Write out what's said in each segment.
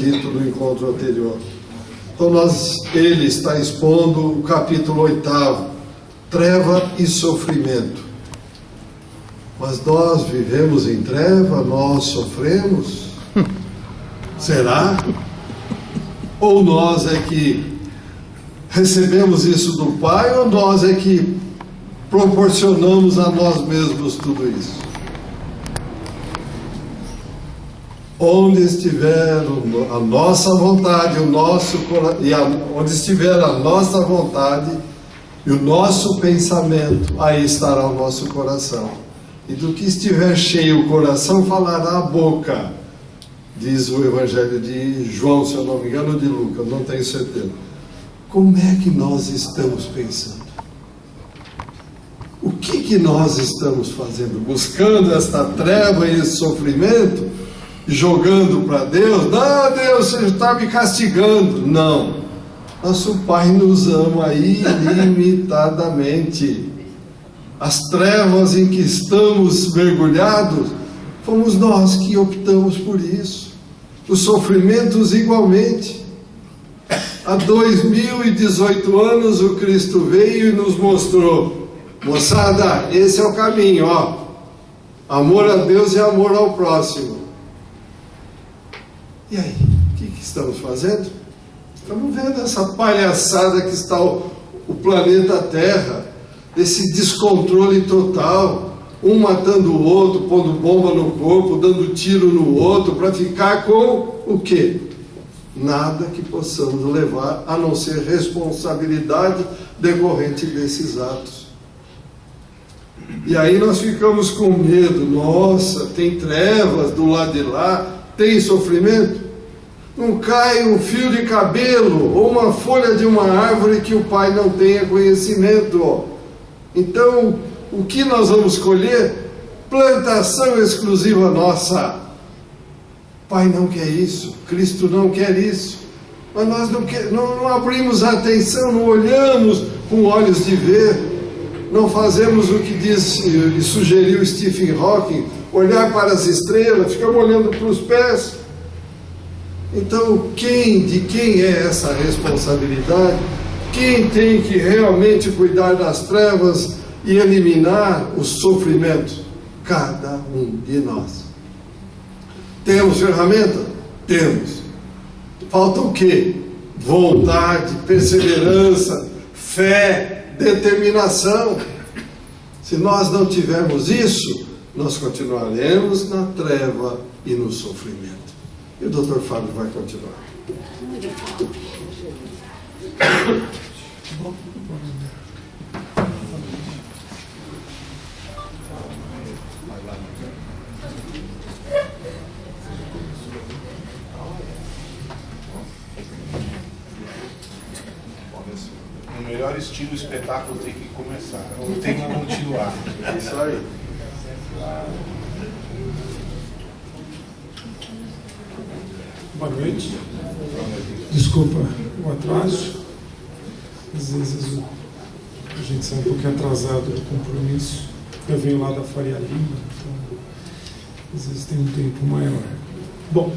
dito no encontro anterior. Então ele está expondo o capítulo 8, treva e sofrimento. Mas nós vivemos em treva, nós sofremos? Será? Ou nós é que recebemos isso do Pai, ou nós é que proporcionamos a nós mesmos tudo isso? Onde estiver a nossa vontade, onde estiver a nossa vontade e o nosso pensamento, aí estará o nosso coração. E do que estiver cheio o coração, falará a boca, diz o Evangelho de João, se eu não me engano, ou de Lucas, não tenho certeza. Como é que nós estamos pensando? O que nós estamos fazendo? Buscando esta treva e esse sofrimento, jogando para Deus? Não, Deus, você está me castigando. Não. Nosso Pai nos ama ilimitadamente. As trevas em que estamos mergulhados, fomos nós que optamos por isso. Os sofrimentos igualmente. Há 2018 anos o Cristo veio e nos mostrou: moçada, esse é o caminho, ó. Amor a Deus e amor ao próximo. E aí, o que estamos fazendo? Estamos vendo essa palhaçada que está o planeta Terra, esse descontrole total, um matando o outro, pondo bomba no corpo, dando tiro no outro, para ficar com o quê? Nada que possamos levar a não ser responsabilidade decorrente desses atos. E aí nós ficamos com medo. Nossa, tem trevas do lado de lá, tem sofrimento. Não cai um fio de cabelo ou uma folha de uma árvore que o Pai não tenha conhecimento. Então, o que nós vamos colher? Plantação exclusiva nossa. Pai não quer isso, Cristo não quer isso, mas nós não abrimos a atenção, não olhamos com olhos de ver, não fazemos o que diz e sugeriu Stephen Hawking, olhar para as estrelas, ficamos olhando para os pés. Então, de quem é essa responsabilidade? Quem tem que realmente cuidar das trevas e eliminar o sofrimento? Cada um de nós. Temos ferramenta? Temos. Falta o quê? Vontade, perseverança, fé, determinação. Se nós não tivermos isso, nós continuaremos na treva e no sofrimento. E o Dr. Fábio vai continuar. No melhor estilo, o espetáculo tem que começar, ou tem que continuar. É isso aí. Boa noite. Desculpa o atraso. Às vezes a gente sai um pouquinho atrasado do compromisso. Eu venho lá da Faria Lima, então às vezes tem um tempo maior. Bom,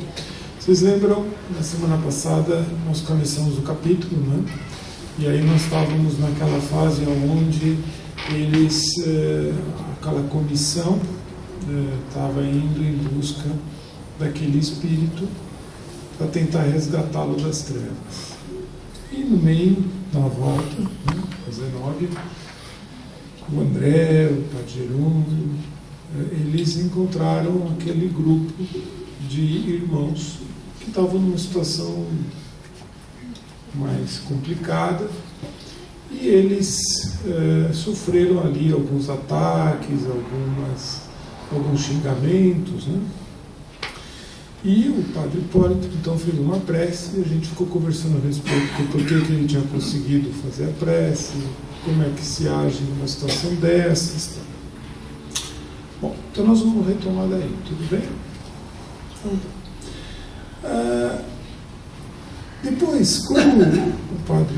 vocês lembram, na semana passada nós começamos o capítulo, né? E aí nós estávamos naquela fase onde aquela comissão estava indo em busca daquele espírito para tentar resgatá-lo das trevas. E no meio, na volta, né, a Zenóbia, o André, o Padre Jerônimo, eles encontraram aquele grupo de irmãos que estavam numa situação mais complicada e eles sofreram ali alguns ataques, alguns xingamentos, né? E o Padre Hipólito então fez uma prece e a gente ficou conversando a respeito do porquê que ele tinha conseguido fazer a prece, como é que se age numa situação dessas. Bom, então nós vamos retomar daí, tudo bem? Então, depois, como o padre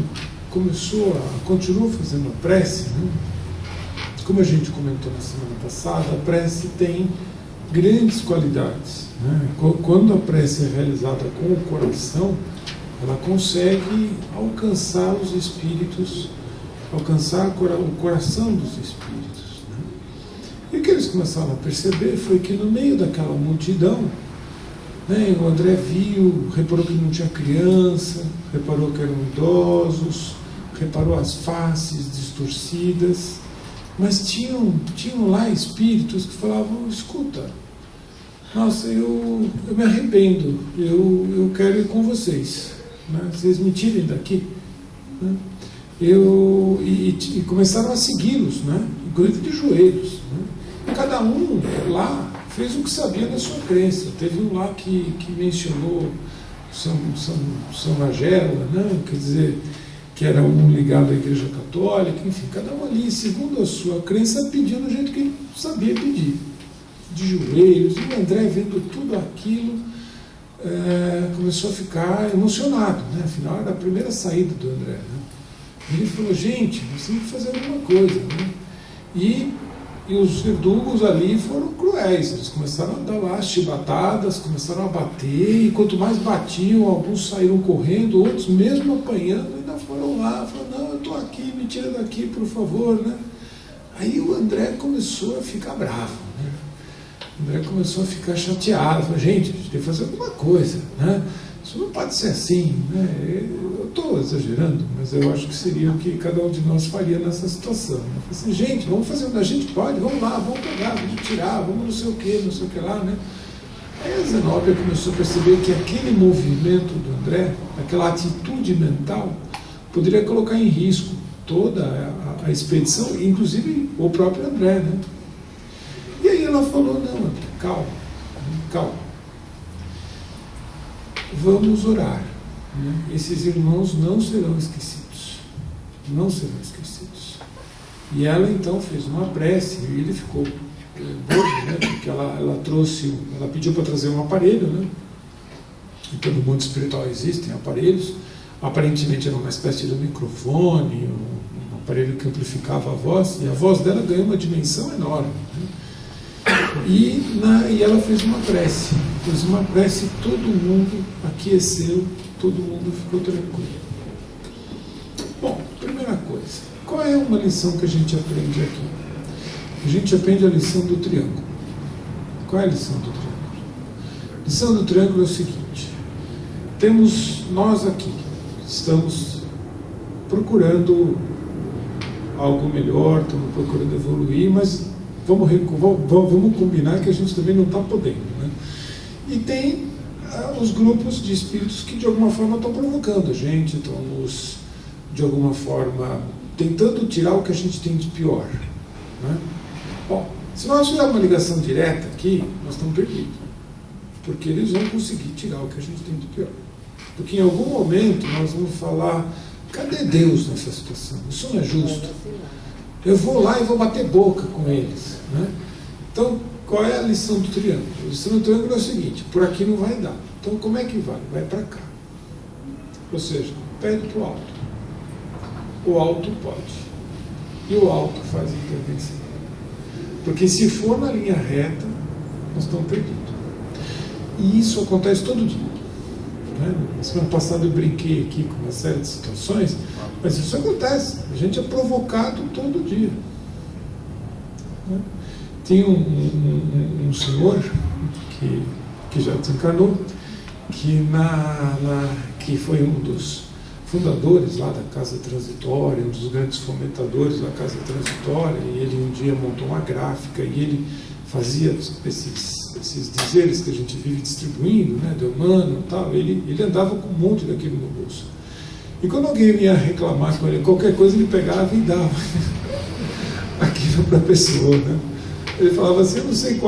continuou fazendo a prece, né? Como a gente comentou na semana passada, a prece tem grandes qualidades, né? Quando a prece é realizada com o coração, ela consegue alcançar os espíritos, alcançar o coração dos espíritos, né? E o que eles começaram a perceber foi que no meio daquela multidão, né, o André viu, reparou que não tinha criança, reparou que eram idosos, reparou as faces distorcidas, mas tinham lá espíritos que falavam: escuta, nossa, eu me arrependo, eu quero ir com vocês, né? Vocês me tirem daqui, né? E começaram a segui-los, né? Inclusive de joelhos, né? Cada um lá fez o que sabia da sua crença. Teve um lá que mencionou São Magela, né? Quer dizer, que era um ligado à Igreja Católica, enfim, cada um ali, segundo a sua crença, pediu do jeito que ele sabia pedir, de joelhos. E o André, vendo tudo aquilo, começou a ficar emocionado, né? Afinal, era a primeira saída do André, né? Ele falou: gente, nós temos que fazer alguma coisa, né? E os verdugos ali foram cruéis, eles começaram a dar lá chibatadas, começaram a bater, e quanto mais batiam, alguns saíram correndo, outros mesmo apanhando, ainda foram lá, falaram: não, eu estou aqui, me tira daqui, por favor, né? Aí o André começou a ficar bravo, né? O André começou a ficar chateado, falou: gente, a gente tem que fazer alguma coisa, né? Isso não pode ser assim, né? Eu estou exagerando, mas eu acho que seria o que cada um de nós faria nessa situação, né? Eu falei assim: gente, vamos fazer o que a gente pode, vamos lá, vamos pegar, vamos tirar, vamos não sei o que lá, né? Aí a Zenóbia começou a perceber que aquele movimento do André, aquela atitude mental, poderia colocar em risco toda a expedição, inclusive o próprio André, né? E aí ela falou: não, André, calma, calma. Vamos orar, né? Esses irmãos não serão esquecidos, não serão esquecidos. E ela então fez uma prece, e ele ficou bobo, né? Porque ela pediu para trazer um aparelho, né? Então no mundo espiritual existem aparelhos, aparentemente era uma espécie de microfone, um aparelho que amplificava a voz, e a voz dela ganhou uma dimensão enorme, né? E ela fez uma prece, todo mundo aqueceu, todo mundo ficou tranquilo. Bom, primeira coisa, qual é uma lição que a gente aprende aqui? A gente aprende a lição do triângulo. Qual é a lição do triângulo? A lição do triângulo é o seguinte: temos nós aqui, estamos procurando algo melhor, estamos procurando evoluir, mas vamos combinar que a gente também não está podendo, né? E tem os grupos de espíritos que de alguma forma estão provocando a gente, estão nos, de alguma forma, tentando tirar o que a gente tem de pior, né? Bom, se nós fizermos uma ligação direta aqui, nós estamos perdidos, porque eles vão conseguir tirar o que a gente tem de pior. Porque em algum momento nós vamos falar: cadê Deus nessa situação? Isso não é justo. Eu vou lá e vou bater boca com eles, né? Então, qual é a lição do triângulo? A lição do triângulo é o seguinte: por aqui não vai dar. Então, como é que vai? Vai para cá. Ou seja, pede para o alto. O alto pode. E o alto faz a intervenção. Porque se for na linha reta, nós estamos perdidos. E isso acontece todo dia, né? Na semana passada eu brinquei aqui com uma série de situações, mas isso acontece. A gente é provocado todo dia, né? Tem um senhor que já desencarnou, que foi um dos fundadores lá da Casa Transitória, um dos grandes fomentadores da Casa Transitória, e ele um dia montou uma gráfica e ele fazia esses dizeres que a gente vive distribuindo, né, de humano e tal. Ele andava com um monte daquilo no bolso. E quando alguém vinha reclamar com ele qualquer coisa, ele pegava e dava aquilo para a pessoa, né? Ele falava assim: eu não sei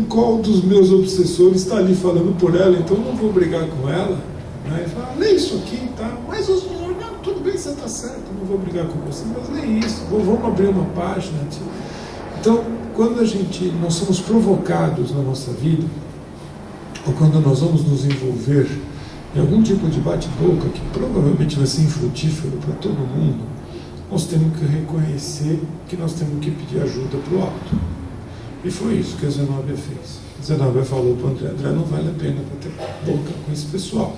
qual dos meus obsessores está ali falando por ela, então eu não vou brigar com ela, né? Ele falava: lê isso aqui, tá? Mas os senhores, não, tudo bem, você está certo, eu não vou brigar com você, mas lê isso, vamos abrir uma página. Então, quando nós somos provocados na nossa vida, ou quando nós vamos nos envolver em algum tipo de bate-boca que provavelmente vai ser infrutífero para todo mundo, nós temos que reconhecer que nós temos que pedir ajuda para o alto. E foi isso que a Zenóbia fez. Zenobia falou para o André: André, não vale a pena bater boca com esse pessoal.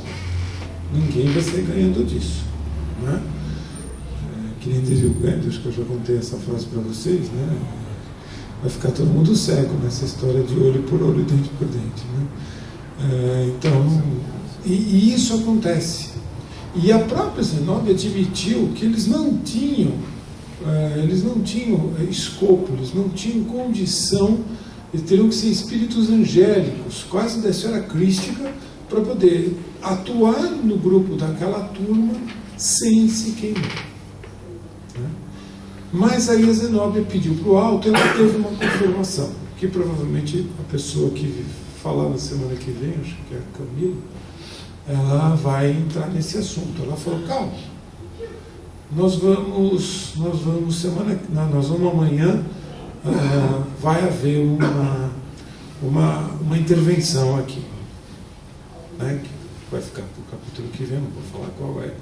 Ninguém vai sair ganhando disso. Né? Que nem dizia o Gandhi, acho que eu já contei essa frase para vocês, né? Vai ficar todo mundo cego nessa história de olho por olho, dente por dente. Né? Então, e isso acontece. E a própria Zenobia admitiu que eles não tinham escopo, eles não tinham condição, eles teriam que ser espíritos angélicos, quase da esfera crística, para poder atuar no grupo daquela turma sem se queimar. Né? Mas aí a Zenobia pediu para o alto e ela teve uma confirmação, que provavelmente a pessoa que falar na semana que vem, acho que é a Camila, ela vai entrar nesse assunto. Ela falou: calma, nós vamos amanhã, vai haver uma intervenção aqui, né, que vai ficar para o capítulo que vem, não vou falar qual é,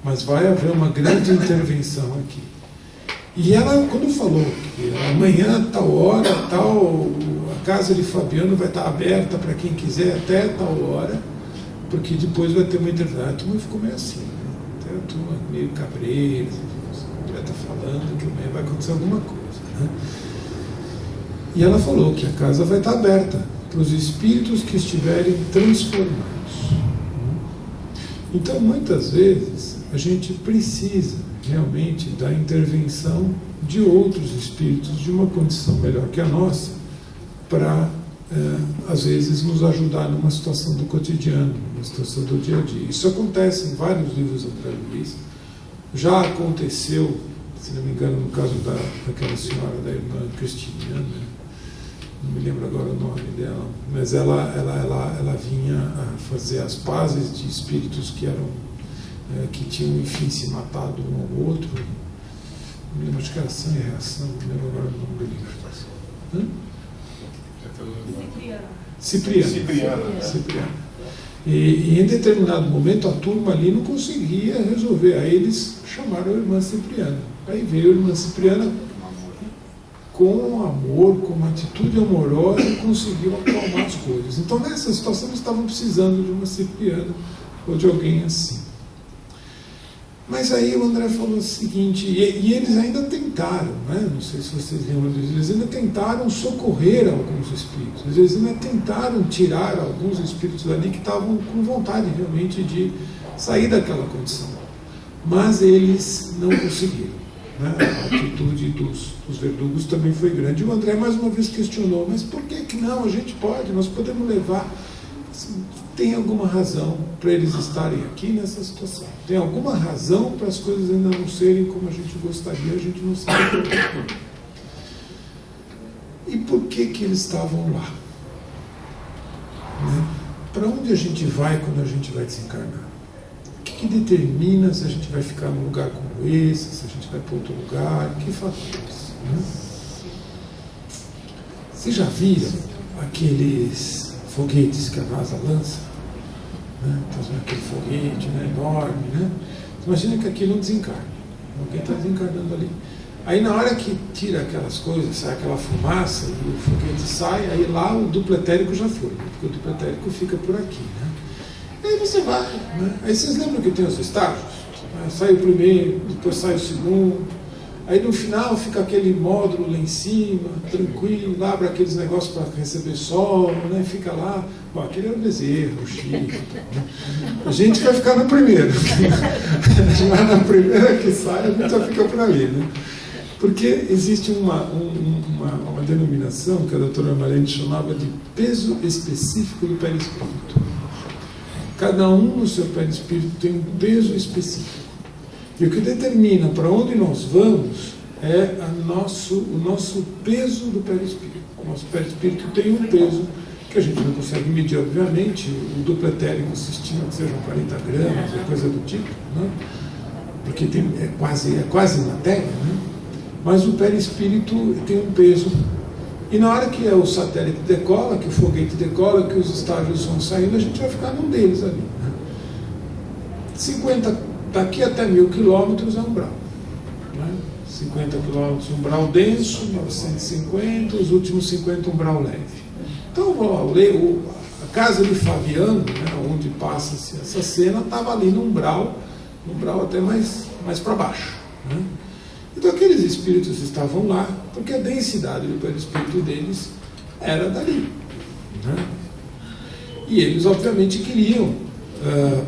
mas vai haver uma grande intervenção aqui. E ela, quando falou que amanhã, tal hora, a casa de Fabiano vai estar aberta para quem quiser até tal hora, porque depois vai ter uma intervenção. A turma ficou meio assim, né? Até a turma meio cabreira, já está falando que amanhã vai acontecer alguma coisa. Né? E ela falou que a casa vai estar aberta para os espíritos que estiverem transformados. Então, muitas vezes, a gente precisa realmente da intervenção de outros espíritos de uma condição melhor que a nossa, para às vezes nos ajudar numa situação do cotidiano, numa situação do dia a dia. Isso acontece em vários livros do André Luiz. Já aconteceu, se não me engano, no caso daquela senhora, da irmã Cristina, não me lembro agora o nome dela, mas ela vinha a fazer as pazes de espíritos que tinham, enfim, se matado um ao outro. Não me lembro, acho que era Ação e Reação, não me lembro agora o nome do livro. Cipriano. E em determinado momento a turma ali não conseguia resolver. Aí eles chamaram a irmã Cipriana. Aí veio a irmã Cipriana com amor, com uma atitude amorosa, e conseguiu acalmar as coisas. Então, nessa situação, eles estavam precisando de uma Cipriana ou de alguém assim. Mas aí o André falou o seguinte, e eles ainda tentaram, né? Não sei se vocês lembram disso, eles ainda tentaram socorrer alguns espíritos, eles ainda tentaram tirar alguns espíritos dali que estavam com vontade realmente de sair daquela condição. Mas eles não conseguiram. Né? A atitude dos verdugos também foi grande. E o André mais uma vez questionou, mas por que não? A gente pode, nós podemos levar. Tem alguma razão para eles estarem aqui nessa situação? Tem alguma razão para as coisas ainda não serem como a gente gostaria, a gente não sabe por quê. E por que eles estavam lá? Né? Para onde a gente vai quando a gente vai desencarnar? O que determina se a gente vai ficar num lugar como esse, se a gente vai para outro lugar? Que fatores? Né? Vocês já viram aqueles foguetes que a NASA lança? Né? Então, aquele foguete, né, enorme, né? Imagina que aquilo não desencarne. Alguém está desencarnando ali. Aí na hora que tira aquelas coisas, sai aquela fumaça e o foguete sai, aí lá o duplo etérico já foi, né? Porque o duplo etérico fica por aqui, né? Aí você vai, né? Aí vocês lembram que tem os estágios? Sai o primeiro, depois sai o segundo. Aí no final fica aquele módulo lá em cima, tranquilo, lá abre aqueles negócios para receber sol, né? Fica lá. Bom, aquele é o Bezerra, o Chico. Né? A gente vai ficar no primeiro. A gente vai na primeira que sai, a gente já fica por ali. Né? Porque existe uma denominação que a doutora Marlene chamava de peso específico do perispírito. Cada um no seu perispírito tem um peso específico. E o que determina para onde nós vamos é o nosso peso do perispírito. O nosso perispírito tem um peso que a gente não consegue medir, obviamente. O duplo etérico se estima que sejam 40 gramas, ou coisa do tipo, né? Porque é quase matéria, né? Mas o perispírito tem um peso. E na hora que o satélite decola, que o foguete decola, que os estágios vão saindo, a gente vai ficar num deles ali. Né? Daqui até 1000 quilômetros é umbral. Né? 50 quilômetros umbral denso, 950, os últimos 50 umbral leve. Então, a casa de Fabiano, né, onde passa-se essa cena, estava ali no umbral até mais para baixo. Né? Então, aqueles espíritos estavam lá, porque a densidade do perispírito deles era dali. Né? E eles, obviamente, queriam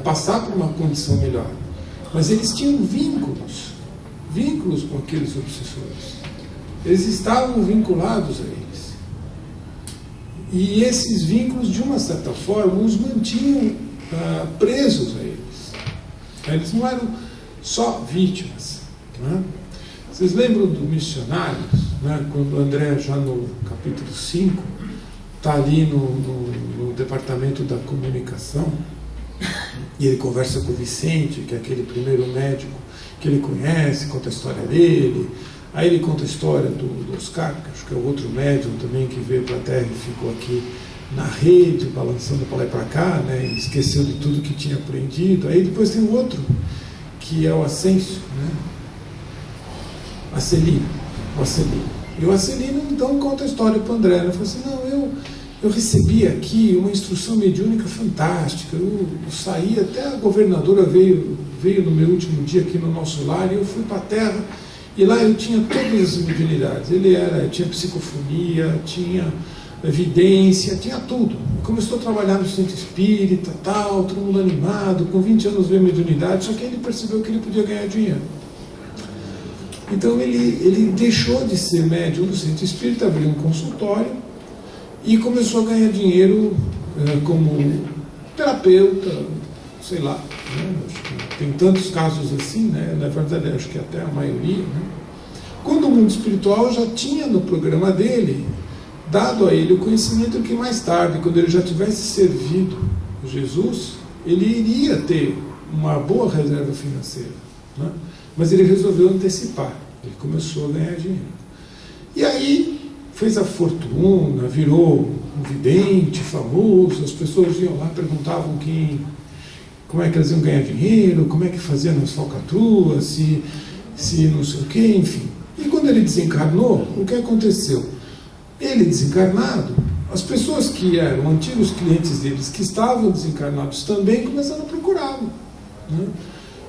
passar por uma condição melhor. Mas eles tinham vínculos com aqueles obsessores. Eles estavam vinculados a eles. E esses vínculos, de uma certa forma, os mantinham presos a eles. Eles não eram só vítimas. Né? Vocês lembram do Missionários? Né? Quando o André, já no capítulo 5, está ali no departamento da comunicação, e ele conversa com o Vicente, que é aquele primeiro médico que ele conhece, conta a história dele. Aí ele conta a história do Oscar, que acho que é o outro médium também que veio para a Terra e ficou aqui na rede, balançando para lá e para cá, né, e esqueceu de tudo que tinha aprendido. Aí depois tem o outro, que é o Ascenso, né, Acelino. E o Acelino então conta a história para o André. Ele falou assim: não, eu recebi aqui uma instrução mediúnica fantástica. Eu saí, até a governadora veio no meu último dia aqui no nosso lar, e eu fui para a Terra. E lá eu tinha todas as mediunidades. Tinha psicofonia, tinha evidência, tinha tudo. Começou a trabalhar no centro espírita, tal, todo mundo animado, com 20 anos veio mediunidade, só que ele percebeu que ele podia ganhar dinheiro. Então ele deixou de ser médium do centro espírita, abriu um consultório e começou a ganhar dinheiro como terapeuta, sei lá, né? Acho que tem tantos casos assim, né? Na verdade, acho que até a maioria. Né? Quando o mundo espiritual já tinha no programa dele dado a ele o conhecimento que mais tarde, quando ele já tivesse servido Jesus, ele iria ter uma boa reserva financeira. Né? Mas ele resolveu antecipar, ele começou a ganhar dinheiro. E aí fez a fortuna, virou um vidente famoso, as pessoas iam lá, perguntavam como é que eles iam ganhar dinheiro, como é que fazia nas falcatruas, se não sei o quê, enfim. E quando ele desencarnou, o que aconteceu? Ele desencarnado, as pessoas que eram antigos clientes deles, que estavam desencarnados também, começaram a procurá-lo. Né?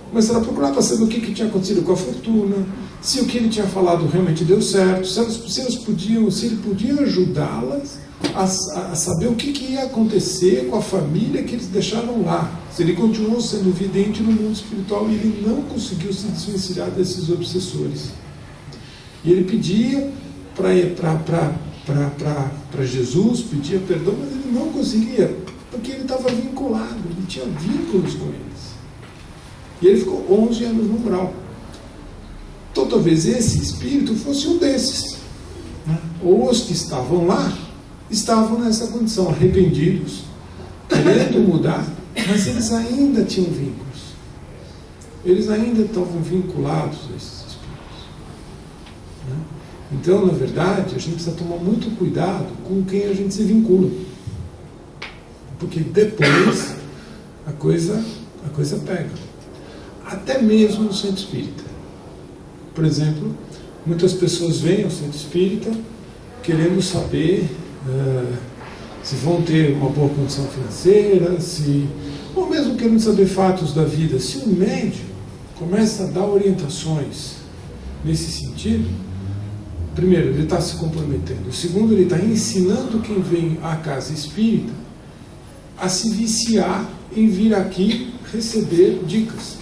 Começaram a procurar para saber o que tinha acontecido com a fortuna, se o que ele tinha falado realmente deu certo, se ele podia ajudá-las a saber o que ia acontecer com a família que eles deixaram lá. Se ele continuou sendo vidente no mundo espiritual e ele não conseguiu se desvencilhar desses obsessores. E ele pedia para Jesus, pedia perdão, mas ele não conseguia, porque ele estava vinculado, ele tinha vínculos com eles. E ele ficou 11 anos no umbral. Então talvez esse espírito fosse um desses. Né? Ou os que estavam lá estavam nessa condição, arrependidos, querendo mudar, mas eles ainda tinham vínculos. Eles ainda estavam vinculados a esses espíritos. Né? Então, na verdade, a gente precisa tomar muito cuidado com quem a gente se vincula. Porque depois a coisa pega. Até mesmo no centro espírita. Por exemplo, muitas pessoas vêm ao centro espírita querendo saber se vão ter uma boa condição financeira, ou mesmo querendo saber fatos da vida. Se o médium começa a dar orientações nesse sentido, primeiro, ele está se comprometendo. Segundo, ele está ensinando quem vem à casa espírita a se viciar em vir aqui receber dicas.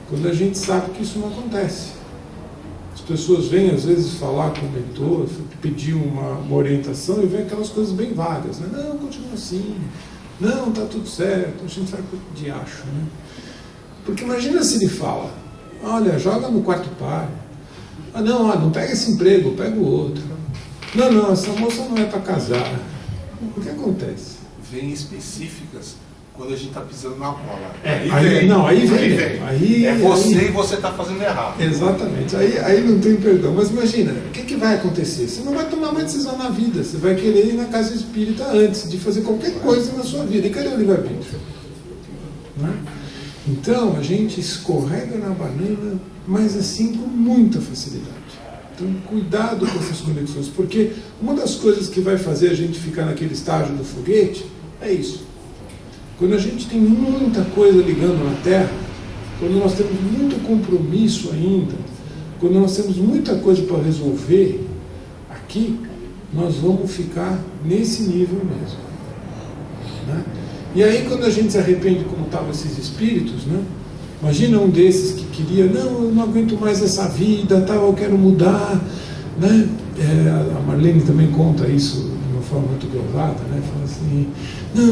Quando a gente sabe que isso não acontece. As pessoas vêm às vezes falar com o mentor, pedir uma orientação e vem aquelas coisas bem vagas, né? Não, continua assim, não, está tudo certo, a gente vai pro diacho, né? Porque imagina se ele fala: olha, joga no quarto par, não pega esse emprego, pega o outro, não, essa moça não é para casar. O que acontece? Vem específicas quando a gente está pisando na bola. Aí vem. É você e você está fazendo errado. Exatamente. Aí não tem perdão. Mas imagina, o que vai acontecer? Você não vai tomar uma decisão na vida. Você vai querer ir na casa espírita antes de fazer qualquer coisa na sua vida. E cadê o livre-arbítrio? Né? Então, a gente escorrega na banana, mas assim com muita facilidade. Então, cuidado com essas conexões, porque uma das coisas que vai fazer a gente ficar naquele estágio do foguete é isso. Quando a gente tem muita coisa ligando na Terra, quando nós temos muito compromisso ainda, quando nós temos muita coisa para resolver aqui, nós vamos ficar nesse nível mesmo, né? E aí, quando a gente se arrepende, como estavam esses espíritos, né? Imagina um desses que queria, não, eu não aguento mais essa vida, tal, eu quero mudar, né? A Marlene também conta isso de uma forma muito gozada, né? Fala assim, não,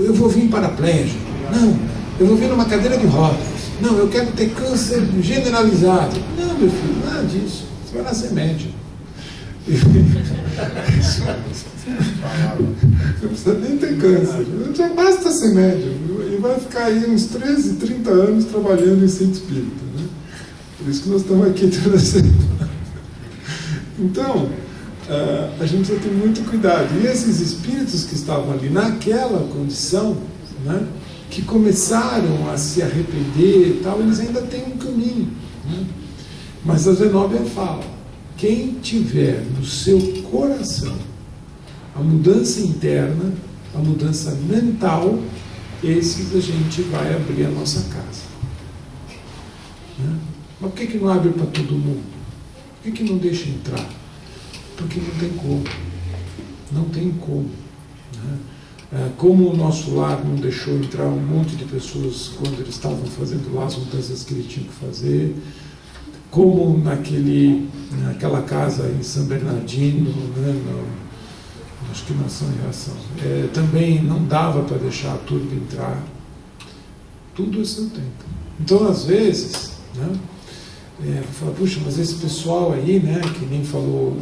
eu vou vir paraplégico, não, eu vou vir numa cadeira de rodas, não, eu quero ter câncer generalizado. Não, meu filho, nada disso, você vai nascer médium. Não precisa nem ter câncer, já basta ser médium. E vai ficar aí uns 13, 30 anos trabalhando em centro espírita, né? Por isso que nós estamos aqui toda semana. Então, a gente precisa ter muito cuidado. E esses espíritos que estavam ali naquela condição, né, que começaram a se arrepender e tal, eles ainda têm um caminho, né? Mas a Zenóbia fala, quem tiver no seu coração a mudança interna, a mudança mental, esses a gente vai abrir a nossa casa, né? Mas por que não abre para todo mundo? Por que não deixa entrar? Porque não tem como. Não tem como, né? Como o nosso lar não deixou entrar um monte de pessoas quando eles estavam fazendo lá as mudanças que ele tinha que fazer, como naquela casa em São Bernardino, né, acho que na Ação e Reação, também não dava para deixar a turba entrar. Tudo a seu tempo. Então, às vezes, né, fala, puxa, mas esse pessoal aí, né, que nem falou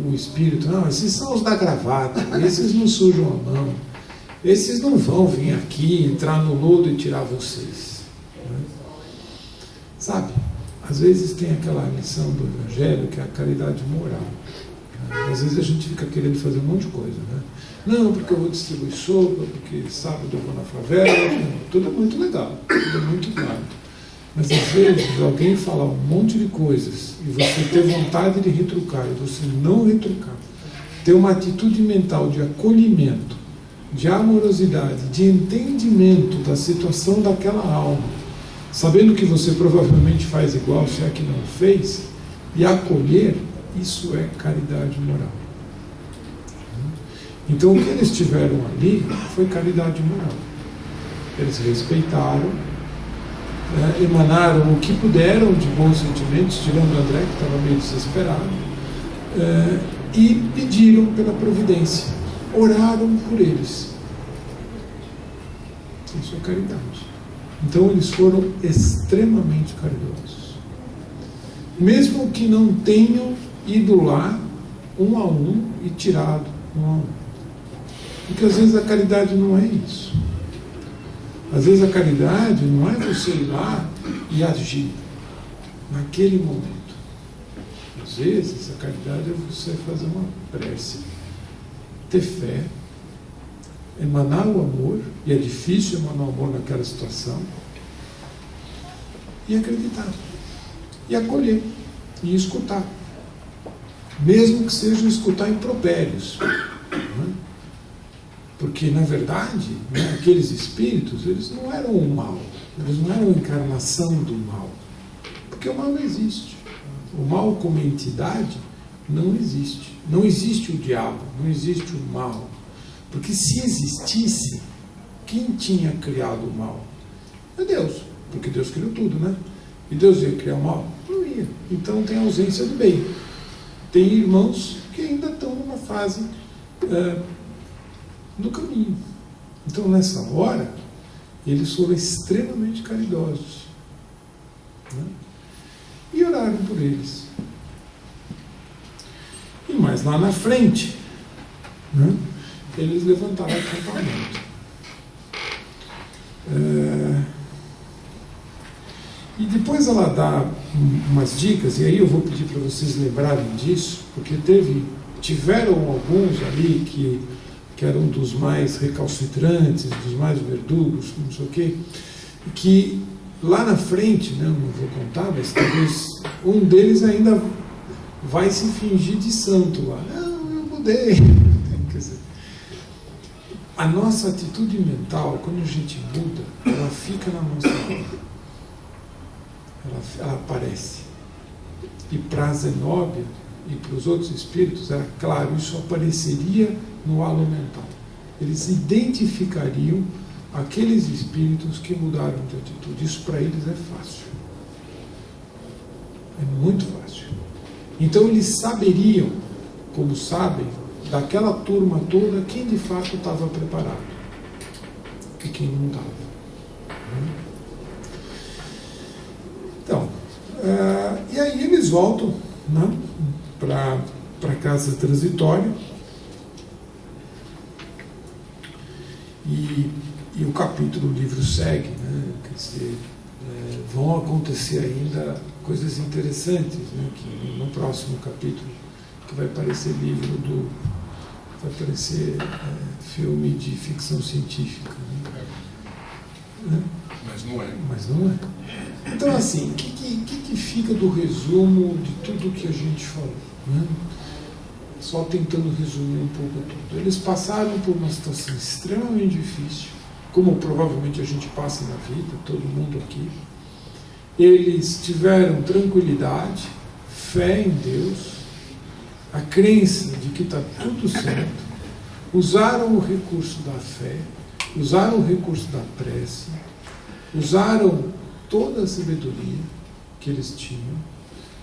o espírito, não, esses são os da gravata, esses não sujam a mão, esses não vão vir aqui, entrar no lodo e tirar vocês, né? Sabe? Às vezes tem aquela lição do Evangelho que é a caridade moral, né? Às vezes a gente fica querendo fazer um monte de coisa, né? Não, porque eu vou distribuir sopa, porque sábado eu vou na favela, tudo é muito legal, tudo é muito válido. Mas às vezes alguém falar um monte de coisas e você ter vontade de retrucar e você não retrucar, ter uma atitude mental de acolhimento, de amorosidade, de entendimento da situação daquela alma, sabendo que você provavelmente faz igual, se é que não fez, e acolher, isso é caridade moral. Então o que eles tiveram ali foi caridade moral. Eles respeitaram, emanaram o que puderam de bons sentimentos, tirando o André, que estava meio desesperado, e pediram pela providência, oraram por eles. Isso é caridade. Então eles foram extremamente caridosos, mesmo que não tenham ido lá um a um e tirado um a um, porque às vezes a caridade não é isso. Às vezes a caridade não é você ir lá e agir naquele momento. Às vezes a caridade é você fazer uma prece, ter fé, emanar o amor, e é difícil emanar o amor naquela situação, e acreditar, e acolher, e escutar, mesmo que seja escutar impropérios, né? Porque na verdade, né, aqueles espíritos, eles não eram o mal, eles não eram a encarnação do mal, porque o mal não existe. O mal como entidade não existe. Não existe o diabo, não existe o mal. Porque se existisse, quem tinha criado o mal? É Deus, porque Deus criou tudo, né? E Deus ia criar o mal? Não ia. Então tem ausência do bem. Tem irmãos que ainda estão numa fase no caminho. Então nessa hora, eles foram extremamente caridosos, né? E oraram por eles. E mais lá na frente, né, eles levantaram o acampamento. E depois ela dá umas dicas, e aí eu vou pedir para vocês lembrarem disso, porque tiveram alguns ali que eram dos mais recalcitrantes, dos mais verdugos, não sei o quê, que lá na frente, né, não vou contar, mas talvez um deles ainda vai se fingir de santo lá. Não, eu mudei. Quer dizer, a nossa atitude mental, quando a gente muda, ela fica na nossa vida. Ela aparece. E para Zenóbia e para os outros espíritos, era claro, isso apareceria no halo mental. Eles identificariam aqueles espíritos que mudaram de atitude. Isso para eles é fácil. É muito fácil. Então eles saberiam, como sabem, daquela turma toda, quem de fato estava preparado e quem não estava. Então, e aí eles voltam, né, para a casa transitória e o capítulo, o livro segue, né, quer dizer, vão acontecer ainda coisas interessantes, né, que no próximo capítulo, que vai aparecer vai aparecer filme de ficção científica. Né? Mas não é. Então, assim, o que fica do resumo de tudo que a gente falou? Né? Só tentando resumir um pouco tudo. Eles passaram por uma situação extremamente difícil, como provavelmente a gente passa na vida, todo mundo aqui. Eles tiveram tranquilidade, fé em Deus, a crença de que está tudo certo, usaram o recurso da fé, usaram o recurso da prece, usaram toda a sabedoria que eles tinham,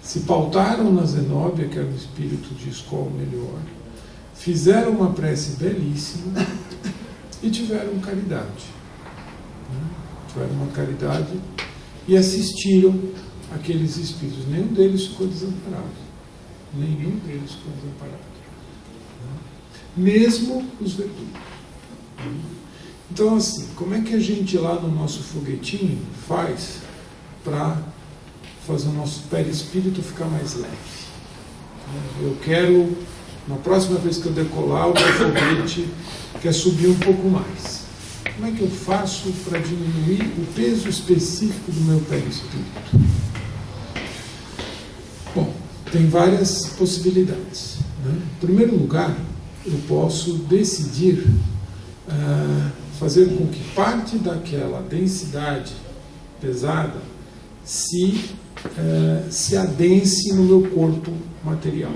se pautaram na Zenóbia, que era um espírito de escola melhor, fizeram uma prece belíssima e tiveram caridade. Tiveram uma caridade e assistiram aqueles espíritos. Nenhum deles ficou desamparado. Nenhum deles ficou desamparado. Mesmo os verdugos. Então, assim, como é que a gente lá no nosso foguetinho faz para fazer o nosso perispírito ficar mais leve? Eu quero, na próxima vez que eu decolar, o meu foguete quer subir um pouco mais. Como é que eu faço para diminuir o peso específico do meu perispírito? Bom, tem várias possibilidades. Né? Em primeiro lugar, eu posso decidir fazer com que parte daquela densidade pesada se adense no meu corpo material.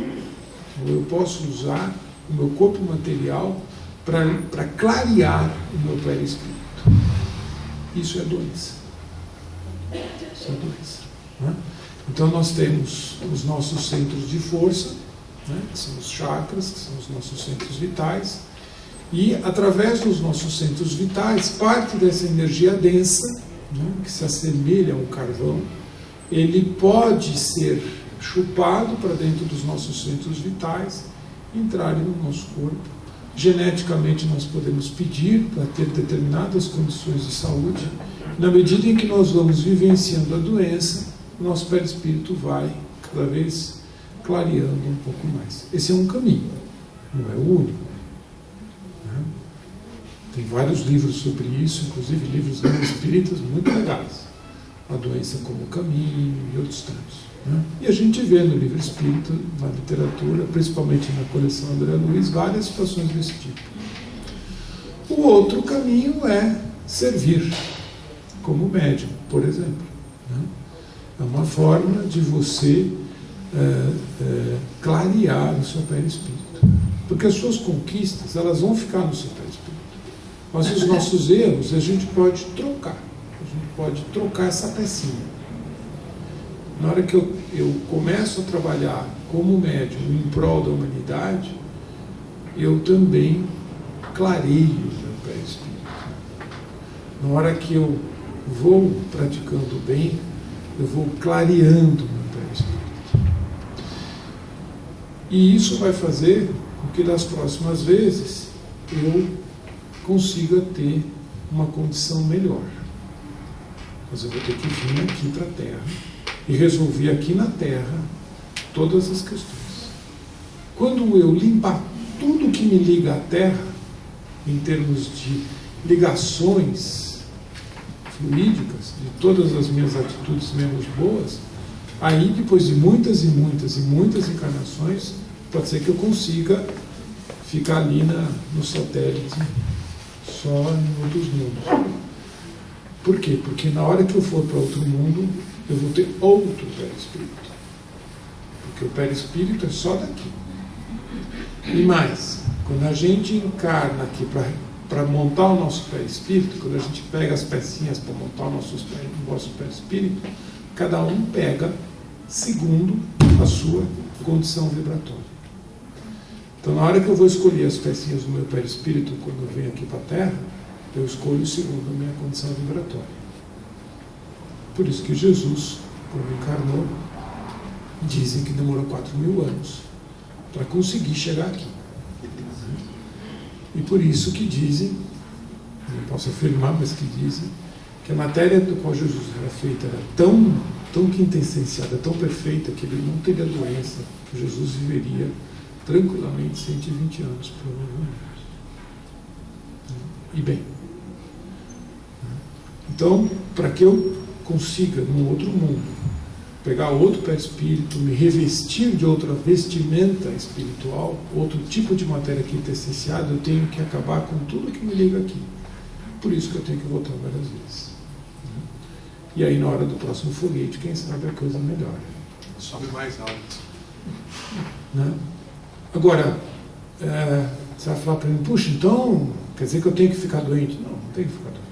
Eu posso usar o meu corpo material para clarear o meu perispírito. Isso é doença. Isso é doença. Né? Então nós temos os nossos centros de força, né, que são os chakras, que são os nossos centros vitais, e através dos nossos centros vitais, parte dessa energia densa, né, que se assemelha a um carvão, ele pode ser chupado para dentro dos nossos centros vitais, entrarem no nosso corpo. Geneticamente nós podemos pedir para ter determinadas condições de saúde. Na medida em que nós vamos vivenciando a doença, o nosso perispírito vai cada vez clareando um pouco mais. Esse é um caminho, não é o único. Né? Tem vários livros sobre isso, inclusive livros não espíritas muito legais. A doença como caminho e outros tantos. Né? E a gente vê no livro espírita, na literatura, principalmente na coleção André Luiz, várias situações desse tipo. O outro caminho é servir como médium, por exemplo. Né? É uma forma de você clarear o seu perispírito. Porque as suas conquistas, elas vão ficar no seu perispírito. Mas os nossos erros, a gente pode trocar. A gente pode trocar essa pecinha. Na hora que eu começo a trabalhar como médium em prol da humanidade, eu também clareio o meu perispírito. Na hora que eu vou praticando o bem, eu vou clareando o meu perispírito. E isso vai fazer com que das próximas vezes eu consiga ter uma condição melhor. Mas eu vou ter que vir aqui para a Terra e resolver aqui na Terra todas as questões. Quando eu limpar tudo que me liga à Terra, em termos de ligações fluídicas, de todas as minhas atitudes menos boas, Aí, depois de muitas e muitas e muitas encarnações, pode ser que eu consiga ficar ali no satélite, só em outros mundos. Por quê? Porque na hora que eu for para outro mundo, eu vou ter outro perispírito. Porque o perispírito é só daqui. E mais, quando a gente encarna aqui para montar o nosso perispírito, quando a gente pega as pecinhas para montar o nosso perispírito, cada um pega segundo a sua condição vibratória. Então, na hora que eu vou escolher as pecinhas do meu perispírito, quando eu venho aqui para a Terra, eu escolho segundo a minha condição vibratória. Por isso que Jesus, quando encarnou, dizem que demorou 4.000 anos para conseguir chegar aqui. E por isso que dizem, não posso afirmar, mas que dizem, que a matéria do qual Jesus era feita era tão quintessenciada, tão perfeita, que ele não teria doença, que Jesus viveria tranquilamente 120 anos, provavelmente. E bem, então, para que eu consiga, num outro mundo, pegar outro perispírito, me revestir de outra vestimenta espiritual, outro tipo de matéria quintessenciada, eu tenho que acabar com tudo que me liga aqui. Por isso que eu tenho que voltar várias vezes. E aí, na hora do próximo foguete, quem sabe a coisa melhora. Sobe mais alto. Né? Agora, você vai falar para mim, puxa, então quer dizer que eu tenho que ficar doente? Não, não tenho que ficar doente.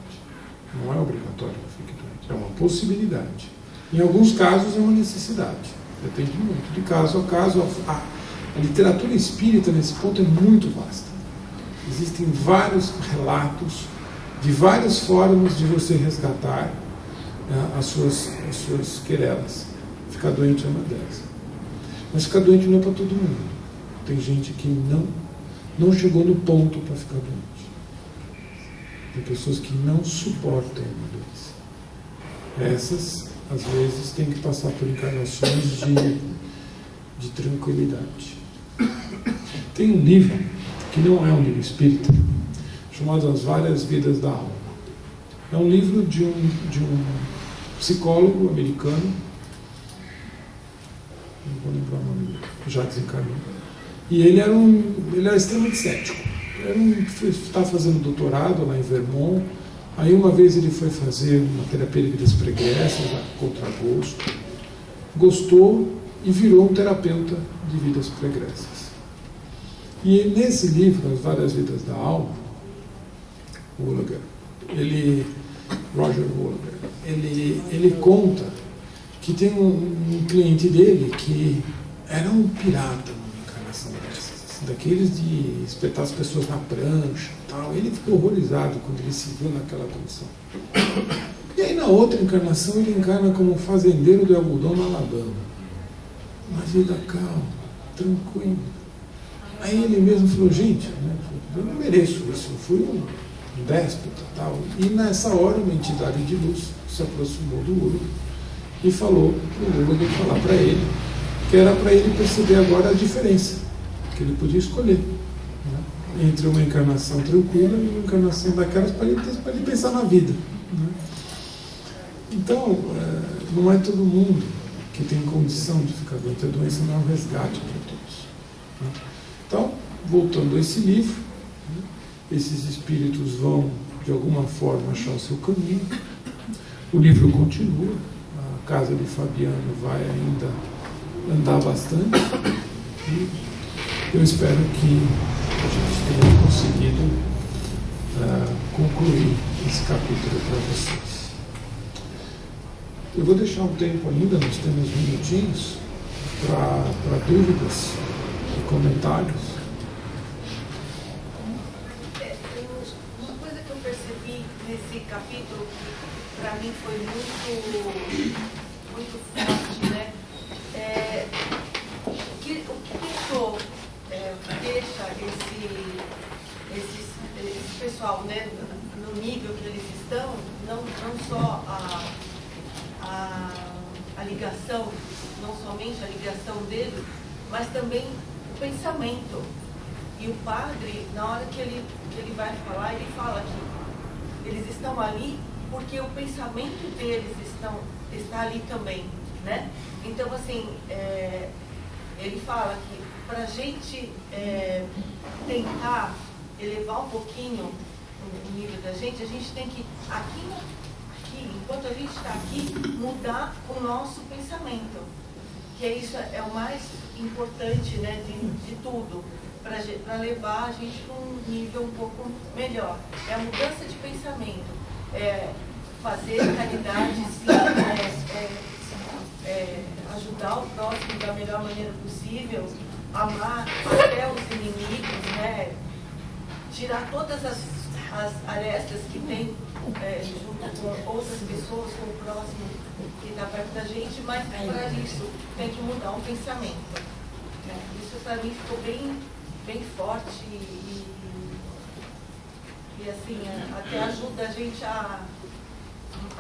Não é obrigatório que eu fique doente. É uma possibilidade. Em alguns casos é uma necessidade. Depende muito de caso a caso. A literatura espírita, nesse ponto, é muito vasta. Existem vários relatos de várias formas de você resgatar as suas querelas. Ficar doente é uma delas. Mas ficar doente não é para todo mundo. Tem gente que não chegou no ponto para ficar doente. Tem pessoas que não suportam uma doença. Essas, às vezes, têm que passar por encarnações de tranquilidade. Tem um livro, que não é um livro espírita, chamado As Várias Vidas da Alma. É um livro de um psicólogo americano, não vou lembrar o nome dele, já desencarnou. E ele era extremamente cético. Estava fazendo doutorado lá em Vermont. Aí uma vez ele foi fazer uma terapia de vidas pregressas, a contragosto, gostou e virou um terapeuta de vidas pregressas. E nesse livro, As Várias Vidas da Alma, Roger Woolager, ele conta que tem um cliente dele que era um pirata numa encarnação dessas, assim, daqueles de espetar as pessoas na prancha e tal. Ele ficou horrorizado quando ele se viu naquela condição. E aí na outra encarnação ele encarna como fazendeiro do algodão na Alabama. Uma vida calma, tranquila. Aí ele mesmo falou, gente, eu não mereço isso, eu fui um déspota e tal. E nessa hora uma entidade de luz se aproximou do Woolager e falou para o Woolager falar para ele que era para ele perceber agora a diferença, que ele podia escolher, né, entre uma encarnação tranquila e uma encarnação daquelas para ele pensar na vida. Né? Então, não é todo mundo que tem condição de ficar doente. A doença não é um resgate para todos. Né? Então, voltando a esse livro, né, esses espíritos vão, de alguma forma, achar o seu caminho. O livro continua. A casa de Fabiano vai ainda andar bastante. E eu espero que a gente tenha conseguido concluir esse capítulo para vocês. Eu vou deixar um tempo ainda, nós temos minutinhos, para dúvidas e comentários. Uma coisa que eu percebi nesse capítulo que para mim foi muito forte, né? O que deixa esse pessoal, né, no nível que eles estão, não só a ligação, não somente a ligação deles, mas também o pensamento. E o padre, na hora que ele vai falar, ele fala que eles estão ali porque o pensamento deles está ali também. né? Então, assim, ele fala que para a gente tentar elevar um pouquinho o nível da gente tem que, aqui, enquanto a gente está aqui, mudar o nosso pensamento. Que isso é o mais importante, né, de tudo, para levar a gente para um nível um pouco melhor. É a mudança de pensamento, fazer caridade, sim, ajudar o próximo da melhor maneira possível, amar até os inimigos, né, tirar todas as arestas que tem junto com outras pessoas, com o próximo que está perto da gente, mas para isso tem que mudar o pensamento. Isso para mim ficou bem forte e assim, até ajuda a gente a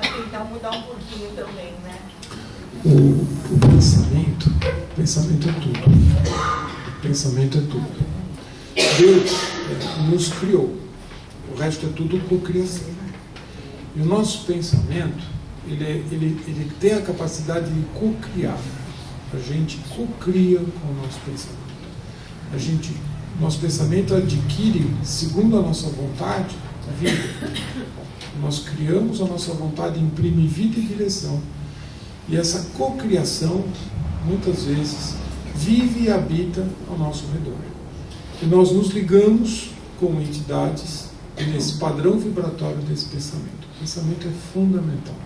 tentar mudar um pouquinho também, né? O pensamento é tudo. O pensamento é tudo. Deus nos criou. O resto é tudo cocriação. E o nosso pensamento, ele tem a capacidade de cocriar. A gente cocria com o nosso pensamento. Nosso pensamento adquire, segundo a nossa vontade, a vida. Nós criamos a nossa vontade, imprime vida e direção. E essa cocriação, muitas vezes, vive e habita ao nosso redor. E nós nos ligamos com entidades nesse padrão vibratório desse pensamento. O pensamento é fundamental.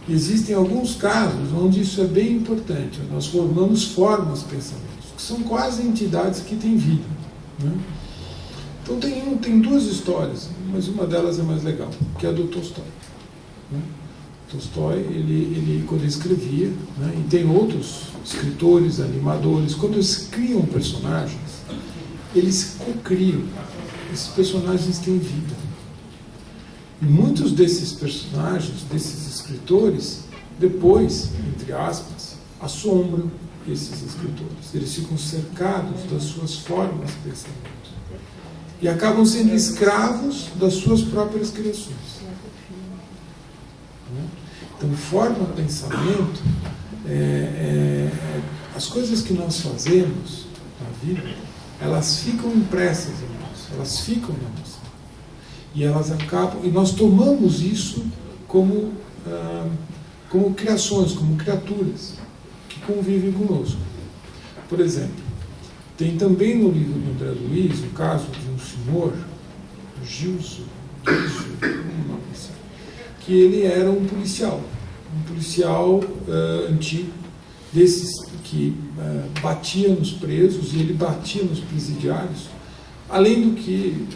E existem alguns casos onde isso é bem importante. Nós formamos formas pensamentos, que são quase entidades que têm vida, né? Então tem duas histórias, mas uma delas é mais legal, que é a do Tolstói, né? Tolstói, ele quando escrevia, né, e tem outros escritores, animadores, quando eles criam personagens, eles co-criam. Esses personagens têm vida. E muitos desses personagens, desses escritores, depois, entre aspas, assombram esses escritores. Eles ficam cercados das suas formas de pensamento. E acabam sendo escravos das suas próprias criações. Então, forma pensamento, as coisas que nós fazemos na vida, elas ficam impressas em nós, elas ficam na nossa. E elas acabam, e nós tomamos isso como criações, como criaturas que convivem conosco. Por exemplo, tem também no livro do André Luiz o caso de um senhor, Gilson, que ele era um policial antigo, desses que batia nos presos e ele batia nos presidiários, além do que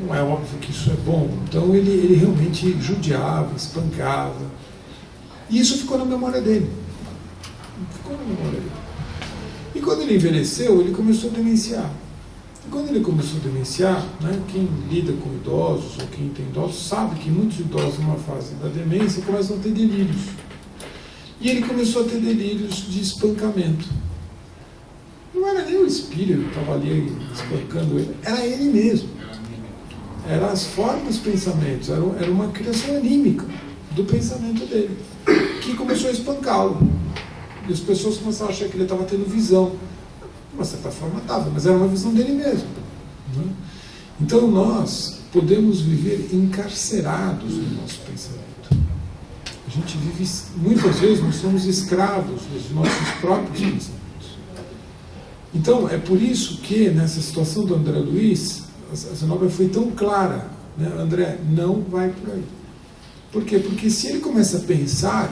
não é óbvio que isso é bom, então ele realmente judiava, espancava, e isso ficou na memória dele. E quando ele envelheceu, ele começou a demenciar. E quando ele começou a demenciar, né, quem lida com idosos ou quem tem idosos sabe que muitos idosos, numa fase da demência, começam a ter delírios. E ele começou a ter delírios de espancamento. Não era nem o espírito que estava ali espancando ele, era ele mesmo. Eram as formas de pensamentos, era uma criação anímica do pensamento dele, que começou a espancá-lo. E as pessoas começaram a achar que ele estava tendo visão. De uma certa forma estava, mas era uma visão dele mesmo, né? Então nós podemos viver encarcerados no nosso pensamento. A gente vive, muitas vezes nós somos escravos dos nossos próprios pensamentos. Então é por isso que nessa situação do André Luiz, a Zenobia foi tão clara, né? André, não vai por aí. Por quê? Porque se ele começa a pensar,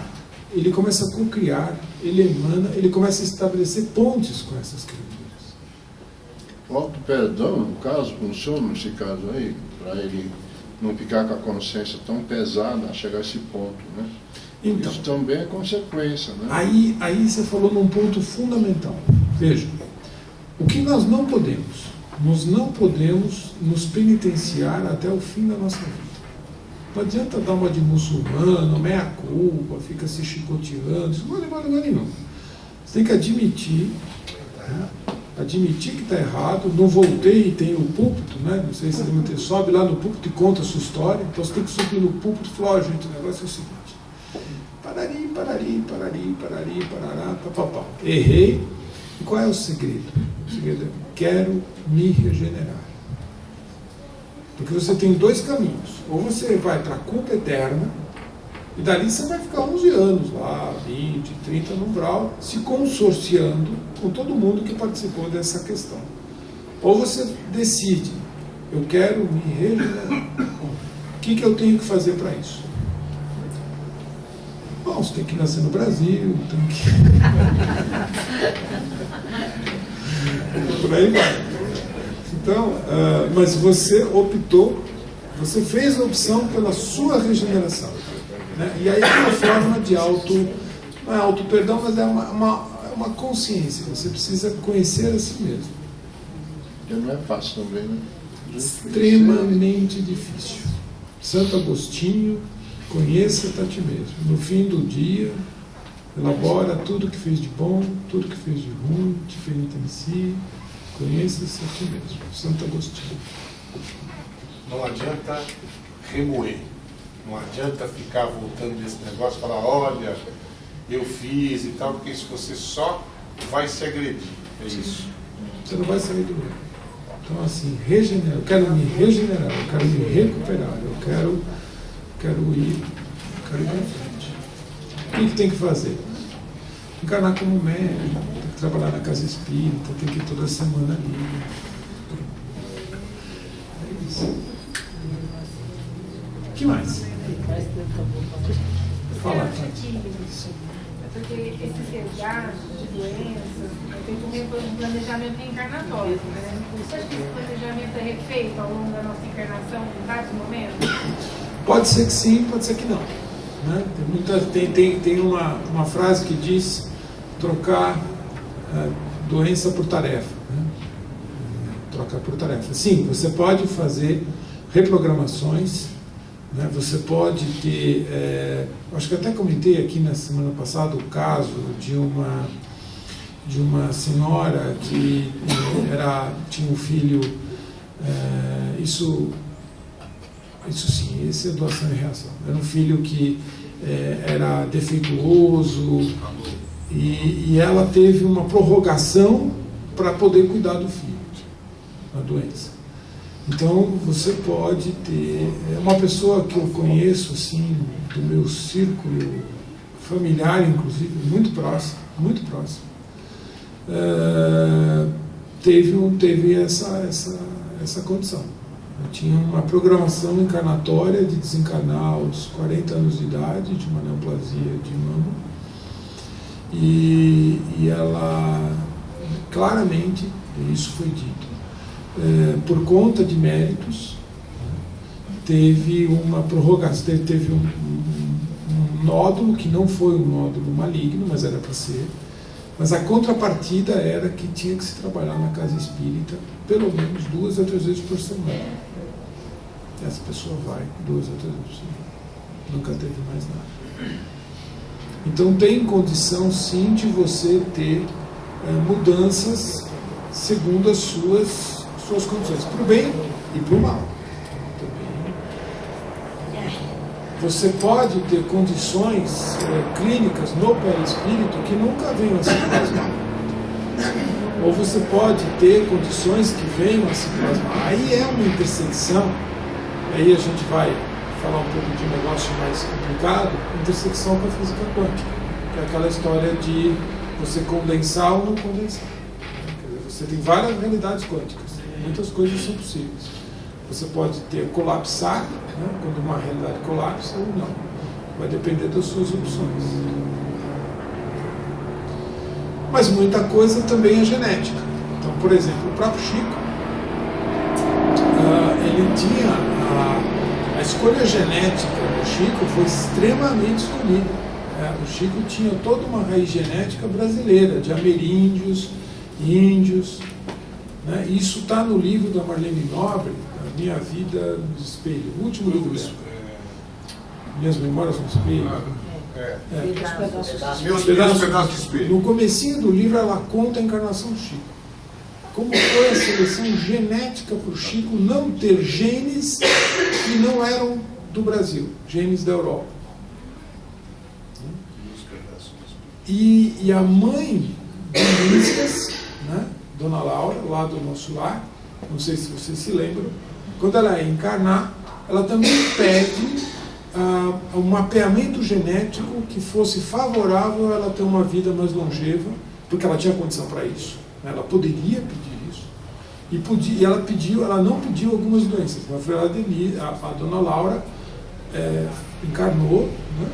ele começa a co-criar, ele emana, ele começa a estabelecer pontes com essas criaturas. O auto-perdão, no caso, funciona nesse caso aí, para ele não ficar com a consciência tão pesada a chegar a esse ponto, né? Então, isso também é consequência, né? Aí você falou num ponto fundamental. Veja, o que nós não podemos nos penitenciar até o fim da nossa vida. Não adianta dar uma de muçulmano, meia culpa, fica se chicoteando, isso não vai levar a lugar nenhum. Você tem que admitir, né? Admitir que está errado. Não voltei e tem o púlpito, né? Não sei se você sobe lá no púlpito e conta a sua história. Então você tem que subir no púlpito e falar, gente, o negócio é o seguinte: para parari, parari, parari, parari, parará, papapá. Errei. E qual é o segredo? O segredo é: quero me regenerar. Porque você tem dois caminhos. Ou você vai para a culpa eterna, e dali você vai ficar 11 anos lá, 20, 30 no umbral, se consorciando com todo mundo que participou dessa questão. Ou você decide: eu quero me regenerar. O que eu tenho que fazer para isso? Bom, você tem que nascer no Brasil, tem que... Por aí vai. Então, mas você optou, você fez a opção pela sua regeneração. Né? E aí é uma forma de não é auto-perdão, mas é uma consciência. Você precisa conhecer a si mesmo. Que não é fácil também, né? Extremamente difícil. Santo Agostinho: conheça-te a ti mesmo. No fim do dia, elabora tudo que fez de bom, tudo que fez de ruim, diferente em si. Conheça-se a ti mesmo. Santo Agostinho. Não adianta remoer. Não adianta ficar voltando nesse negócio e falar: olha, eu fiz e tal, porque isso você só vai se agredir. É isso. Você não vai sair do mesmo. Então, assim, regenerar. Eu quero me regenerar, eu quero me recuperar, eu quero ir para frente. O que tem que fazer? Encarnar como médico, tem que trabalhar na casa espírita, tem que ir toda semana ali. É isso. O que mais? Fala, Tati. Porque esse resgate de doenças é feito um planejamento reencarnatório, né? Você acha que esse planejamento é refeito ao longo da nossa encarnação em vários momentos? Pode ser que sim, pode ser que não. Né? Tem uma frase que diz: trocar doença por tarefa. Né? Trocar por tarefa. Sim, você pode fazer reprogramações. Né? Você pode ter, acho que até comentei aqui na semana passada o caso de uma senhora que tinha um filho, isso sim, esse é doação e reação. Era um filho que era defeituoso e ela teve uma prorrogação para poder cuidar do filho, da doença. Então, você pode ter... uma pessoa que eu conheço, assim, do meu círculo familiar, inclusive, muito próximo, teve essa condição. Eu tinha uma programação encarnatória de desencarnar aos 40 anos de idade, de uma neoplasia de mama, e ela, claramente, isso foi dito, por conta de méritos, teve uma prorrogação, teve um nódulo, que não foi um nódulo maligno, mas era para ser, mas a contrapartida era que tinha que se trabalhar na casa espírita pelo menos 2 a 3 vezes por semana. Essa pessoa vai 2 a 3 vezes por semana. Nunca teve mais nada. Então tem condição sim de você ter mudanças segundo as suas condições, para o bem e para o mal. Você pode ter condições clínicas no perispírito que nunca venham a se plasmar. Ou você pode ter condições que venham a se plasmar. Aí é uma intersecção, aí a gente vai falar um pouco de um negócio mais complicado, intersecção com a física quântica, que é aquela história de você condensar ou não condensar. Você tem várias realidades quânticas, muitas coisas são possíveis. Você pode ter colapsar, né, quando uma realidade colapsa ou não. Vai depender das suas opções. Mas muita coisa também é genética. Então, por exemplo, o próprio Chico, ele tinha a escolha genética do Chico foi extremamente escolhida. O Chico tinha toda uma raiz genética brasileira, de ameríndios, índios. Né? Isso está no livro da Marlene Nobre, A Minha Vida no Espelho, o último livro dela. Minhas Memórias no Espelho. Meus pedaços de espelho. No comecinho do livro ela conta a encarnação do Chico. Como foi a seleção genética para o Chico não ter genes que não eram do Brasil, genes da Europa. E a mãe de Lísias, né, Dona Laura, lá do nosso lar, não sei se vocês se lembram, quando ela ia encarnar, ela também pede um mapeamento genético que fosse favorável a ela ter uma vida mais longeva, porque ela tinha condição para isso. Ela poderia pedir isso. E ela não pediu algumas doenças. A Dona Laura encarnou, né?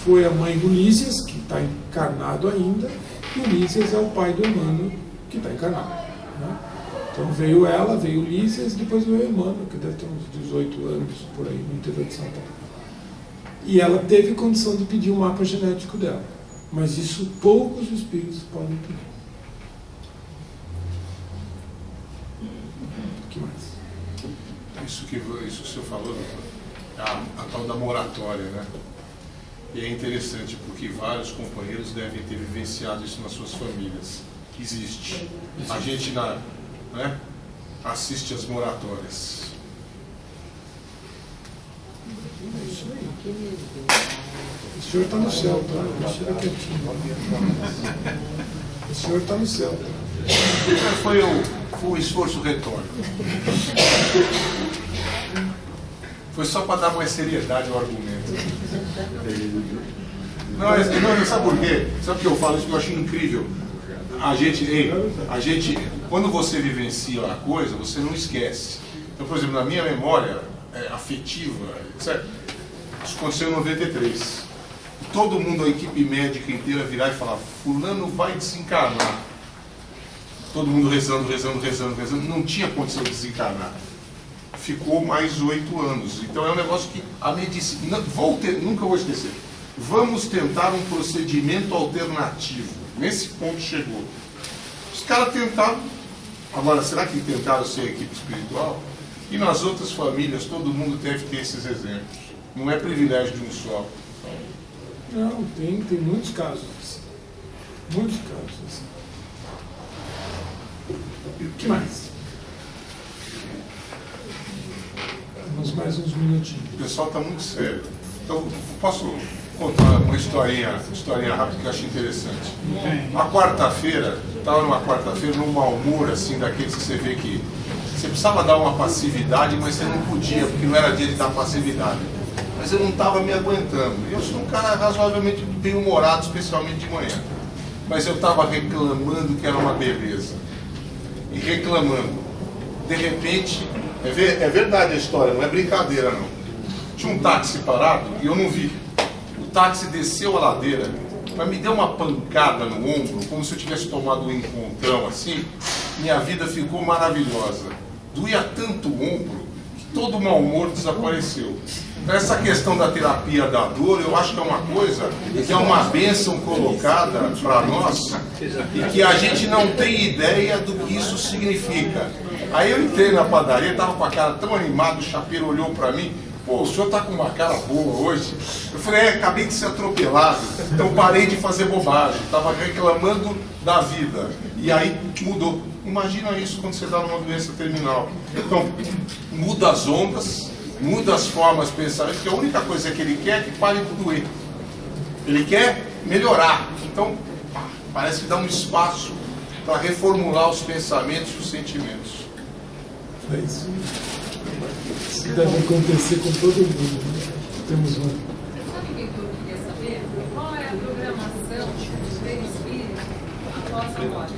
Foi a mãe do Lísias, que está encarnado ainda, e o Lísias é o pai do Emmanuel, que está encarnado. Né? Então veio ela, veio o Lísias, depois veio o Emmanuel, que deve ter uns 18 anos por aí, no interior de São Paulo. E ela teve condição de pedir o mapa genético dela. Mas isso poucos espíritos podem pedir. O que mais? Isso que o senhor falou, doutor, a tal da moratória, né? E é interessante porque vários companheiros devem ter vivenciado isso nas suas famílias. Existe. A gente né, assiste as moratórias. É isso aí. O senhor está no céu, tá? Deixa ele quietinho. O senhor está no céu. Foi o esforço retórico. Foi só para dar mais seriedade ao argumento. Não, sabe por quê? Sabe por que eu falo isso que eu acho incrível? A gente, quando você vivencia a coisa, você não esquece. Então, por exemplo, na minha memória afetiva, certo? Isso aconteceu em 93. Todo mundo, a equipe médica inteira virar e falar: fulano vai desencarnar. Todo mundo rezando. Não tinha condição de desencarnar. Ficou mais 8 anos. Então é um negócio que a medicina... nunca vou esquecer. Vamos tentar um procedimento alternativo. Nesse ponto chegou. Os caras tentaram. Agora, será que tentaram ser equipe espiritual? E nas outras famílias, todo mundo deve ter esses exemplos. Não é privilégio de um só. Não, tem muitos casos assim. Muitos casos assim. E o que mais? Temos mais uns minutinhos. O pessoal está muito sério. Então, posso contar uma historinha rápida que eu acho interessante. A quarta-feira, estava numa quarta-feira, num mau humor, assim, daqueles que você vê que você precisava dar uma passividade, mas você não podia, porque não era dia de dar passividade. Mas eu não estava me aguentando. Eu sou um cara razoavelmente bem-humorado, especialmente de manhã. Mas eu estava reclamando que era uma beleza. E reclamando. De repente, é verdade a história, não é brincadeira não. Tinha um táxi parado e eu não vi. O táxi desceu a ladeira, mas me deu uma pancada no ombro, como se eu tivesse tomado um encontrão assim. Minha vida ficou maravilhosa. Doía tanto o ombro que todo o mau humor desapareceu. Então, essa questão da terapia da dor, eu acho que é uma coisa que é uma bênção colocada para nós e que a gente não tem ideia do que isso significa. Aí eu entrei na padaria, estava com a cara tão animada, o chapeiro olhou para mim: pô, o senhor está com uma cara boa hoje? Eu falei: acabei de ser atropelado, então parei de fazer bobagem, estava reclamando da vida. E aí mudou. Imagina isso quando você está numa doença terminal. Então, muda as ondas, muda as formas de pensar, porque a única coisa que ele quer é que pare de doer. Ele quer melhorar. Então, parece que dá um espaço para reformular os pensamentos e os sentimentos. É isso. Isso deve acontecer com todo mundo. Né? Temos um. Sabe o que eu queria saber? Qual é a programação do perispírito após a morte?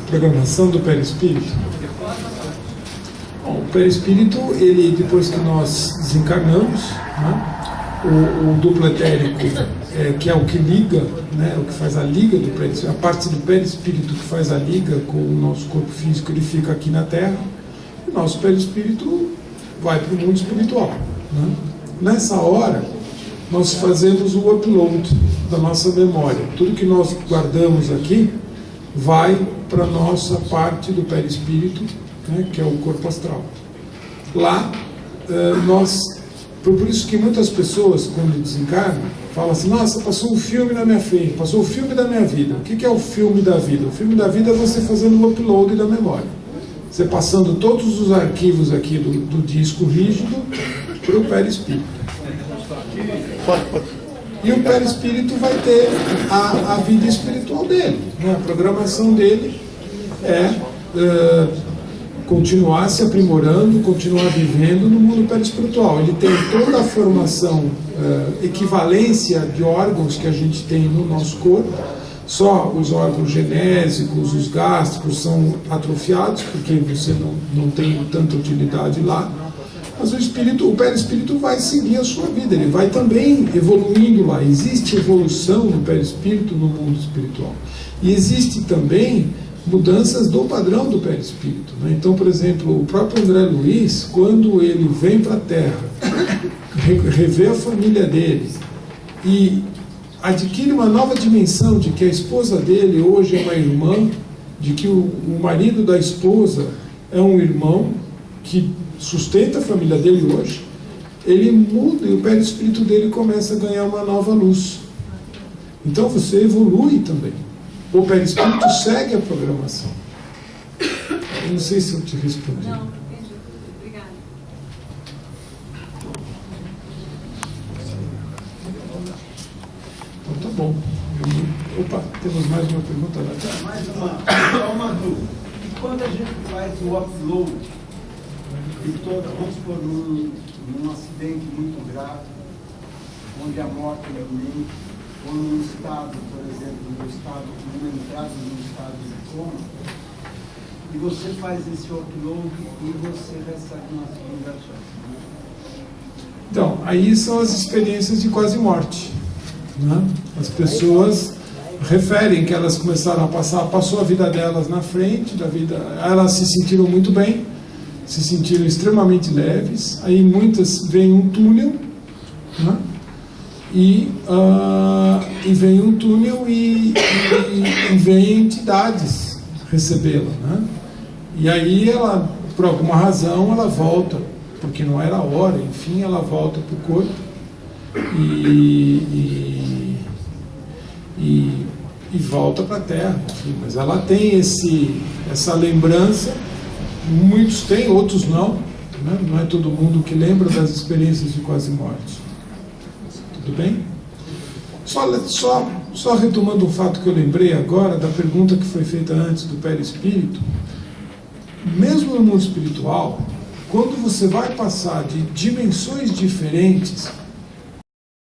Programação do perispírito? Bom, o perispírito, ele, depois que nós desencarnamos, né, o duplo etérico, que é o que liga, né, o que faz a liga do perispírito, a parte do perispírito que faz a liga com o nosso corpo físico, ele fica aqui na Terra, e o nosso perispírito vai para o mundo espiritual. Né? Nessa hora, nós fazemos o upload da nossa memória. Tudo que nós guardamos aqui vai para a nossa parte do perispírito, né, que é o corpo astral. Lá, por isso que muitas pessoas, quando desencarnam, falam assim: nossa, passou um filme na minha frente, passou o filme da minha vida. O que é o filme da vida? O filme da vida é você fazendo o upload da memória. Você passando todos os arquivos aqui do disco rígido para o perispírito. E o perispírito vai ter a vida espiritual dele, né? A programação dele é continuar se aprimorando, continuar vivendo no mundo perispiritual. Ele tem toda a formação, equivalência de órgãos que a gente tem no nosso corpo. Só os órgãos genésicos, os gástricos são atrofiados, porque você não tem tanta utilidade lá. Mas o perispírito vai seguir a sua vida, ele vai também evoluindo lá. Existe evolução no perispírito no mundo espiritual. E existe também mudanças do padrão do perispírito, né? Então, por exemplo, o próprio André Luiz, quando ele vem para a Terra, revê a família dele e adquire uma nova dimensão de que a esposa dele hoje é uma irmã, de que o marido da esposa é um irmão que sustenta a família dele hoje, ele muda e o perispírito dele começa a ganhar uma nova luz. Então você evolui também. O perispírito segue a programação. Eu não sei se eu te respondi. Não, entendi. Obrigada. Então tá bom. Opa, temos mais uma pergunta lá. Mais uma dúvida. E quando a gente faz o upload de toda, vamos supor, num acidente muito grave, onde a morte é iminente, ou num estado, por exemplo, numa entrada num estado de coma, e você faz esse upload e você recebe uma segunda chance. Então, aí são as experiências de quase morte, né? As pessoas referem que elas começaram a passou a vida delas na frente da vida, elas se sentiram muito bem, se sentiram extremamente leves, aí muitas veem um túnel, né? E vem um túnel e vem entidades recebê-la, né? E aí ela, por alguma razão, ela volta, porque não era a hora, enfim, ela volta para o corpo e volta para a Terra, enfim, mas ela tem essa lembrança, muitos têm, outros não, né? Não é todo mundo que lembra das experiências de quase morte. Tudo bem? Só retomando um fato que eu lembrei agora, da pergunta que foi feita antes do perispírito, mesmo no mundo espiritual, quando você vai passar de dimensões diferentes,